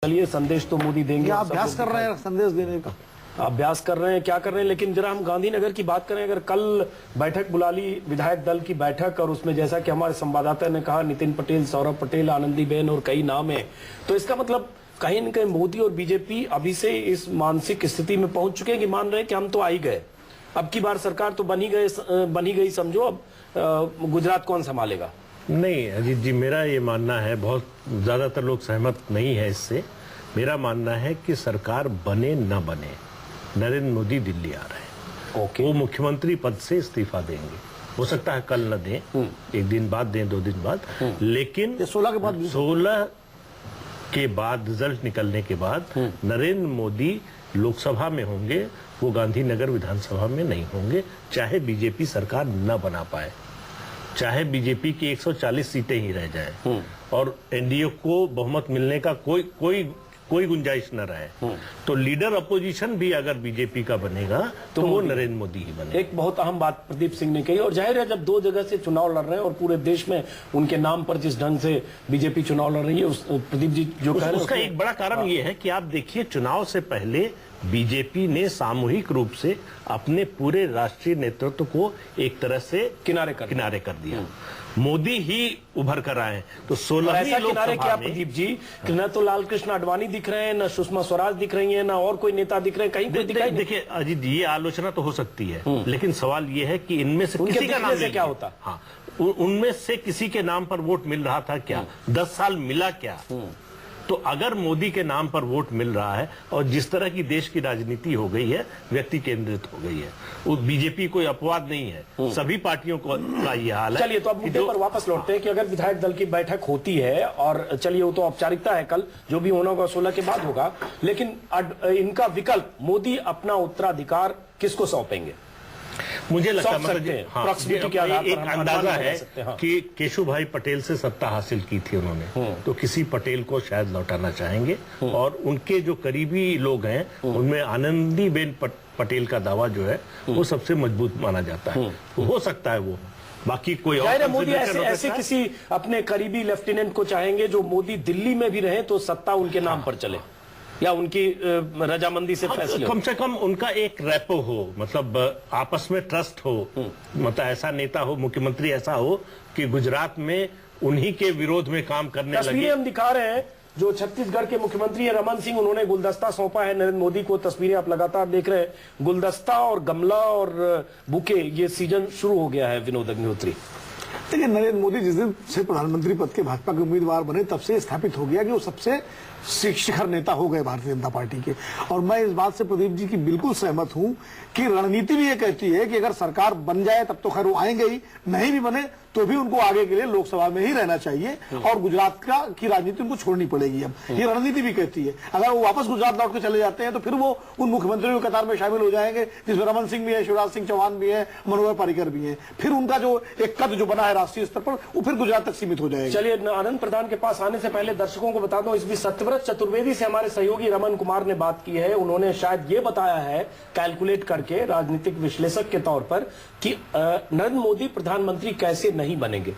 चलिए संदेश तो मोदी देंगे। आप अभ्यास कर रहे हैं संदेश देने का, अभ्यास कर रहे हैं, क्या कर रहे हैं। लेकिन जरा हम गांधीनगर की बात करें, अगर कल बैठक बुला ली विधायक दल की बैठक, और उसमें जैसा कि हमारे संवाददाता ने कहा नितिन पटेल, सौरभ पटेल, आनंदीबेन और कई नाम है, तो इसका मतलब कहीं न कहीं मोदी और बीजेपी अभी से इस मानसिक स्थिति में पहुंच चुके हैं कि मान रहे हैं कि हम तो आ ही गए, अब की बार सरकार तो बन ही गई समझो, अब गुजरात कौन संभालेगा। नहीं अजीत जी, मेरा ये मानना है, बहुत ज्यादातर लोग सहमत नहीं है इससे। मेरा मानना है कि सरकार बने न बने, नरेंद्र मोदी दिल्ली आ रहे हैं। वो मुख्यमंत्री पद से इस्तीफा देंगे, हो सकता है कल न दें, एक दिन बाद दें, 2 दिन बाद, लेकिन 16 के बाद रिजल्ट निकलने के बाद नरेंद्र मोदी लोकसभा में होंगे, वो गांधीनगर विधानसभा में नहीं होंगे, चाहे बीजेपी सरकार न बना पाए, चाहे बीजेपी की 140 सीटें ही रह जाएं और एनडीए को बहुमत मिलने का कोई गुंजाइश न रहे, तो लीडर अपोजिशन भी अगर बीजेपी का बनेगा तो वो नरेंद्र मोदी ही बनेगा। एक बहुत अहम बात प्रदीप सिंह ने कही, और जाहिर है जब 2 जगह से चुनाव लड़ रहे हैं और पूरे देश में उनके नाम पर जिस ढंग से बीजेपी चुनाव लड़ रही है, प्रदीप जी जो कह रहे हैं उसका एक बड़ा कारण ये है कि आप देखिए, चुनाव से पहले बीजेपी ने सामूहिक रूप से अपने पूरे राष्ट्रीय नेतृत्व को एक तरह से किनारे कर दिया। मोदी ही उभर कर आए, तो 16वीं किनारे क्या प्रदीप जी, न तो लाल कृष्ण आडवाणी दिख रहे हैं, न सुषमा स्वराज दिख रही हैं, न और कोई नेता दिख रहे हैं, कहीं कोई दिखाई। देखिए अजीत जी, ये आलोचना तो हो सकती है, लेकिन सवाल ये है कि इनमें से किसी का नाम से क्या होता। हाँ, उनमें से किसी के नाम पर वोट मिल रहा था क्या, 10 साल मिला क्या। तो अगर मोदी के नाम पर वोट मिल रहा है, और जिस तरह की देश की राजनीति हो गई है, व्यक्ति केंद्रित हो गई है, वो बीजेपी कोई अपवाद नहीं है, सभी पार्टियों का ये हाल है। चलिए तो अब मुद्दे पर वापस लौटते हैं कि अगर विधायक दल की बैठक होती है, और चलिए वो तो औपचारिकता है, कल जो भी होना होगा 16 के बाद होगा, लेकिन इनका विकल्प मोदी अपना उत्तराधिकार किसको सौंपेंगे। मुझे लगता है एक अंदाजा है कि केशु भाई पटेल से सत्ता हासिल की थी उन्होंने, तो किसी पटेल को शायद लौटाना चाहेंगे, और उनके जो करीबी लोग हैं उनमें आनंदीबेन पटेल का दावा जो है वो सबसे मजबूत माना जाता है, हो सकता है वो, बाकी कोई और मोदी ऐसे किसी अपने करीबी लेफ्टिनेंट को चाहेंगे जो मोदी दिल्ली में भी रहे तो सत्ता उनके नाम पर चले, या उनकी रजामंदी से फैसले, कम से कम उनका एक रैपो हो, मतलब आपस में ट्रस्ट हो, मतलब ऐसा नेता हो, मुख्यमंत्री ऐसा हो कि गुजरात में उन्हीं के विरोध में काम करने लगे। तस्वीरें हम दिखा रहे हैं, जो छत्तीसगढ़ के मुख्यमंत्री है रमन सिंह, उन्होंने गुलदस्ता सौंपा है नरेंद्र मोदी को। तस्वीरें आप लगातार देख रहे हैं, गुलदस्ता और गमला और बुके, ये सीजन शुरू हो गया है। विनोद अग्निहोत्री, देखिए नरेंद्र मोदी जिस दिन से प्रधानमंत्री पद के भाजपा के उम्मीदवार बने, तब से स्थापित हो गया कि वो सबसे शिखर नेता हो गए भारतीय जनता पार्टी के। और मैं इस बात से प्रदीप जी की बिल्कुल सहमत हूं कि रणनीति भी ये कहती है कि अगर सरकार बन जाए तब तो खैर वो आएंगे ही, नहीं भी बने तो भी उनको आगे के लिए लोकसभा में ही रहना चाहिए, और गुजरात की राजनीति उनको छोड़नी पड़ेगी। अब ये रणनीति भी कहती है, अगर वो वापस गुजरात लौट के चले जाते हैं तो फिर वो उन मुख्यमंत्रियों की कतार में शामिल हो जाएंगे जिसमें रमन सिंह भी है, शिवराज सिंह चौहान भी है, मनोहर पर्रिकर भी है। फिर उनका जो एक कद जो बना है राष्ट्रीय स्तर पर, वो फिर गुजरात तक सीमित हो जाएगा। चलिए आनंद प्रधान के पास आने से पहले दर्शकों को बता दूं, इस बीच सत्यव्रत चतुर्वेदी से हमारे सहयोगी रमन कुमार ने बात की है। उन्होंने शायद ये बताया है कैलकुलेट करके, राजनीतिक विश्लेषक के तौर पर, कि नरेंद्र मोदी प्रधानमंत्री कैसे नहीं बनेंगे।